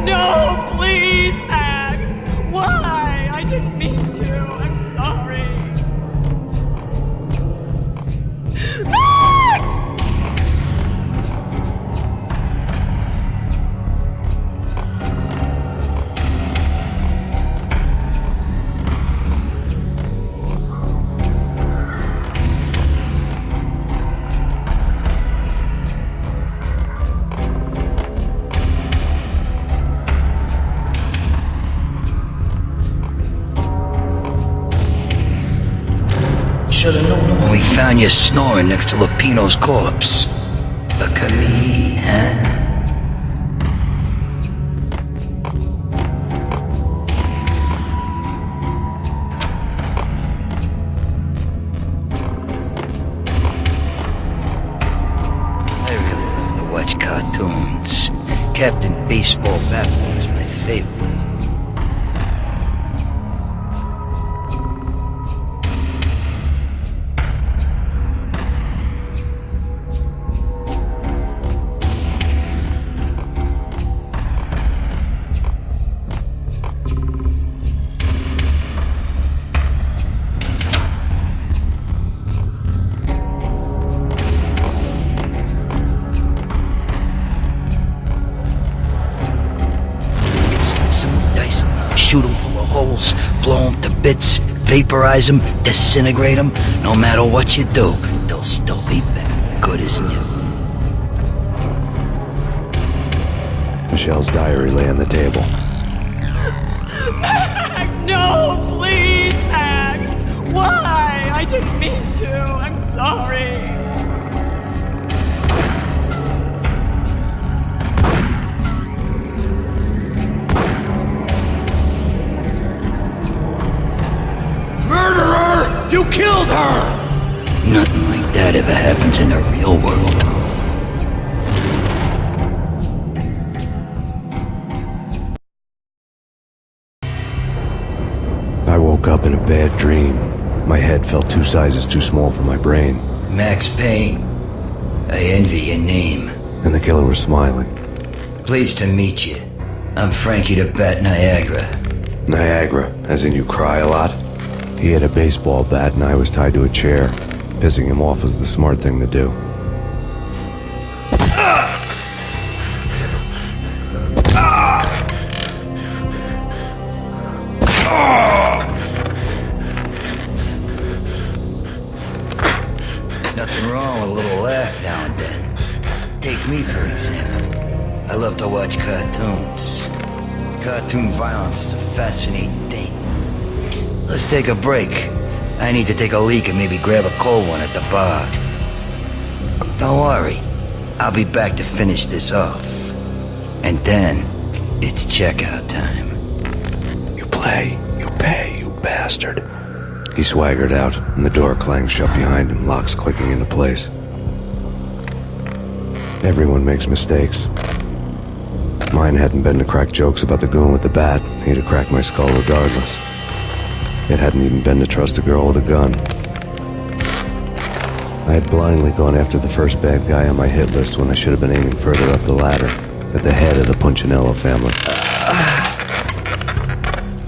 No, please, Max! Why? I didn't mean to. I'm sorry. Max! Should've known it when we found you snoring next to Lupino's corpse. A comedian, huh? I really love to watch cartoons. Captain Baseball Batman is my favorite. Shoot them full of holes, blow them to bits, vaporize them, disintegrate them. No matter what you do, they'll still be back, good as new. Michelle's diary lay on the table. Max! No, please, Max! Why? I didn't mean to. I'm sorry. You killed her! Nothing like that ever happens in the real world. I woke up in a bad dream. My head felt 2 sizes too small for my brain. Max Payne, I envy your name. And the killer was smiling. Pleased to meet you. I'm Frankie the Bat Niagara. Niagara, as in you cry a lot? He had a baseball bat and I was tied to a chair. Pissing him off was the smart thing to do. Nothing wrong with a little laugh now and then. Take me, for example. I love to watch cartoons. Cartoon violence is a fascinating thing. Let's take a break. I need to take a leak and maybe grab a cold one at the bar. Don't worry. I'll be back to finish this off. And then, it's checkout time. You play, you pay, you bastard. He swaggered out, and the door clanged shut behind him, locks clicking into place. Everyone makes mistakes. Mine hadn't been to crack jokes about the goon with the bat. He'd have cracked my skull regardless. It hadn't even been to trust a girl with a gun. I had blindly gone after the first bad guy on my hit list when I should have been aiming further up the ladder, at the head of the Punchinello family.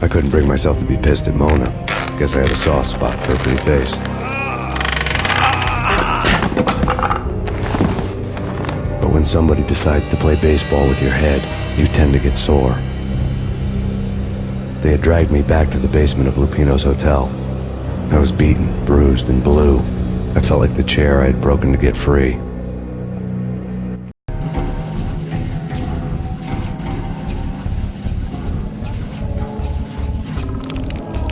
I couldn't bring myself to be pissed at Mona. Guess I had a soft spot for her pretty face. But when somebody decides to play baseball with your head, you tend to get sore. They had dragged me back to the basement of Lupino's hotel. I was beaten, bruised, and blue. I felt like the chair I had broken to get free.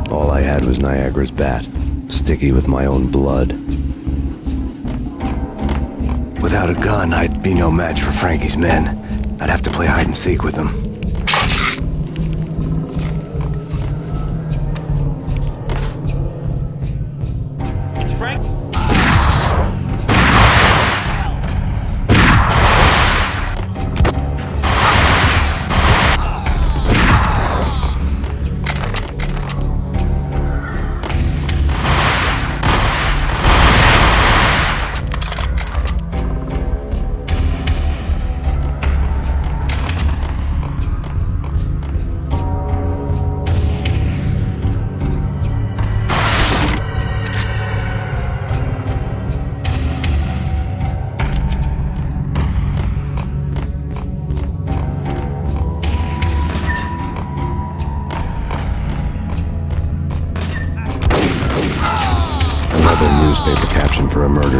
All I had was Niagara's bat, sticky with my own blood. Without a gun, I'd be no match for Frankie's men. I'd have to play hide and seek with them. It's Frank.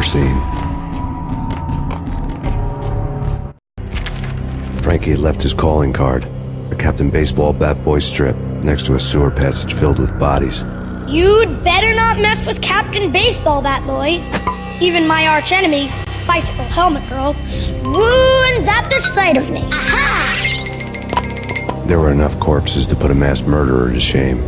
murder scene. Frankie had left his calling card, a Captain Baseball bat boy strip, next to a sewer passage filled with bodies. You'd better not mess with Captain Baseball Bat Boy. Even my arch enemy, Bicycle Helmet Girl, swoons at the sight of me. Aha! There were enough corpses to put a mass murderer to shame.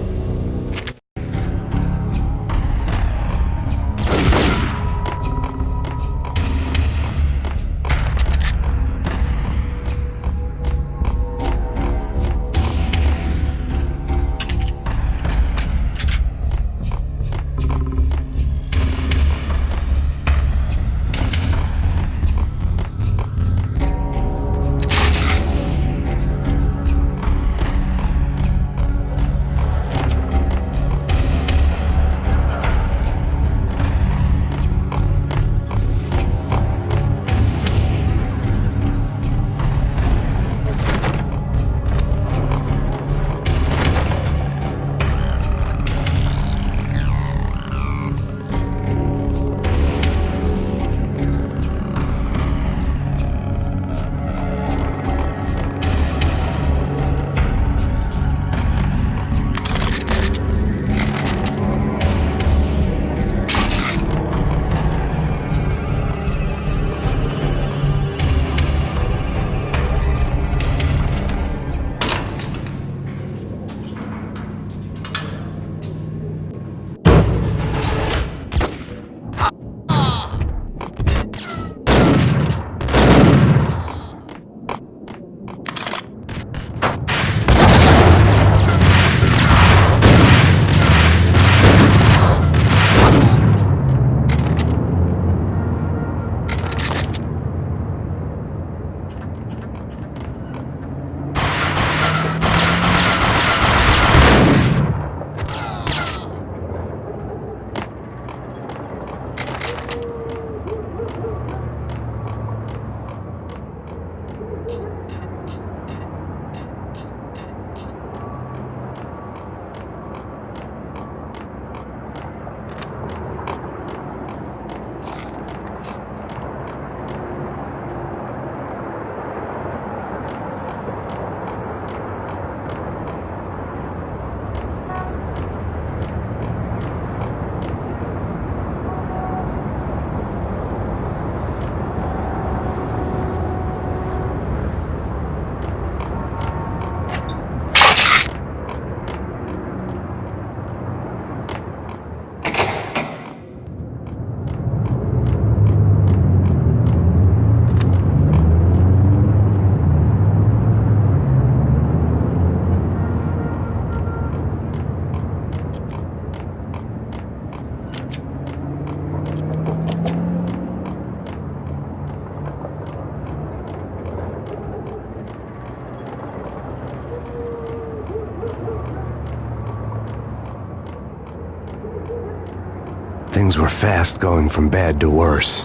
Things were fast going from bad to worse.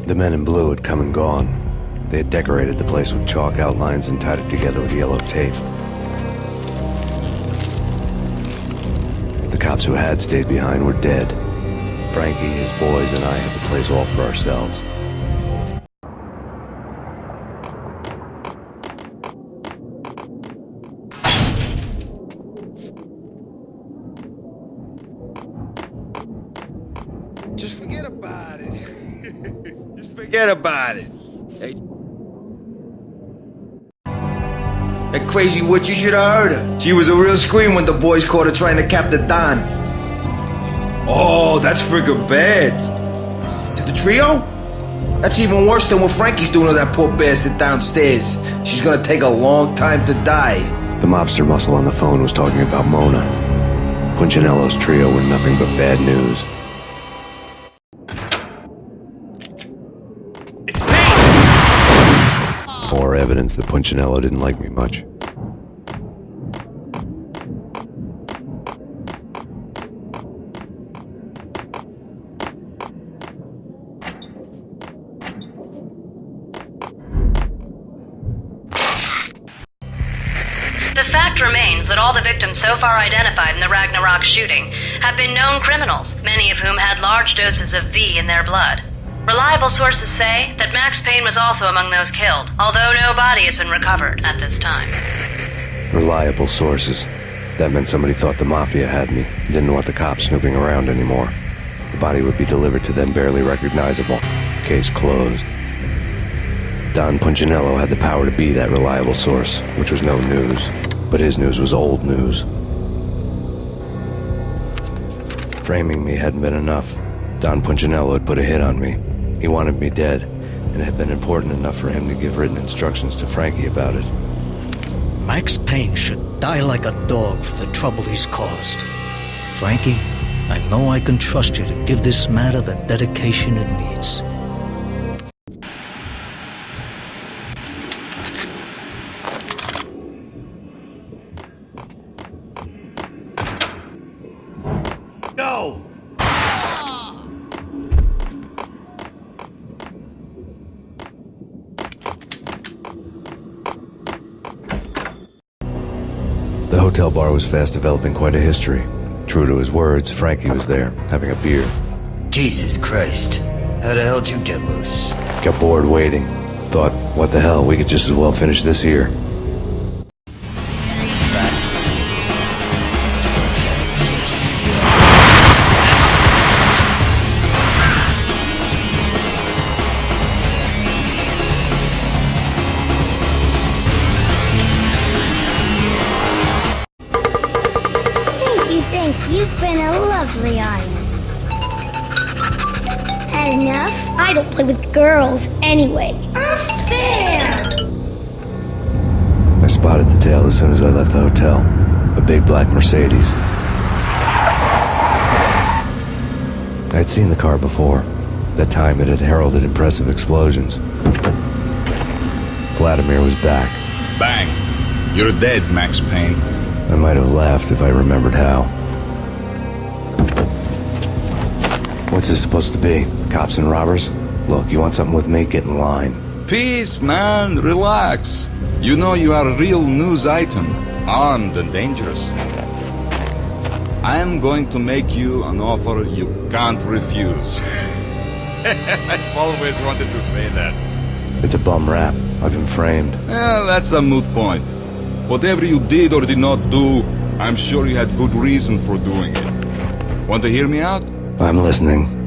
The men in blue had come and gone. They had decorated the place with chalk outlines and tied it together with yellow tape. The cops who had stayed behind were dead. Frankie, his boys, and I had the place all for ourselves. Just forget about it. Just forget about it. Hey. That crazy witch, you should have heard her. She was a real scream when the boys caught her trying to cap the Don. Oh, that's friggin' bad. To the trio? That's even worse than what Frankie's doing to that poor bastard downstairs. She's gonna take a long time to die. The mobster muscle on the phone was talking about Mona. Punchinello's trio were nothing but bad news. More evidence that Punchinello didn't like me much. The fact remains that all the victims so far identified in the Ragnarok shooting have been known criminals, many of whom had large doses of V in their blood. Reliable sources say that Max Payne was also among those killed, although no body has been recovered at this time. Reliable sources. That meant somebody thought the Mafia had me, didn't want the cops snooping around anymore. The body would be delivered to them barely recognizable. Case closed. Don Punchinello had the power to be that reliable source, which was no news. But his news was old news. Framing me hadn't been enough. Don Punchinello had put a hit on me. He wanted me dead, and it had been important enough for him to give written instructions to Frankie about it. Max Payne should die like a dog for the trouble he's caused. Frankie, I know I can trust you to give this matter the dedication it needs. Go! The hotel bar was fast developing quite a history. True to his words, Frankie was there, having a beer. Jesus Christ. How the hell did you get loose? Got bored waiting. Thought, what the hell, we could just as well finish this here. You've been a lovely island. Had enough? I don't play with girls anyway. Unfair! I spotted the tail as soon as I left the hotel. A big black Mercedes. I'd seen the car before. That time it had heralded impressive explosions. Vladimir was back. Bang! You're dead, Max Payne. I might have laughed if I remembered how. What's this supposed to be? Cops and robbers? Look, you want something with me? Get in line. Peace, man. Relax. You know you are a real news item. Armed and dangerous. I am going to make you an offer you can't refuse. I've always wanted to say that. It's a bum rap. I've been framed. That's a moot point. Whatever you did or did not do, I'm sure you had good reason for doing it. Want to hear me out? I'm listening.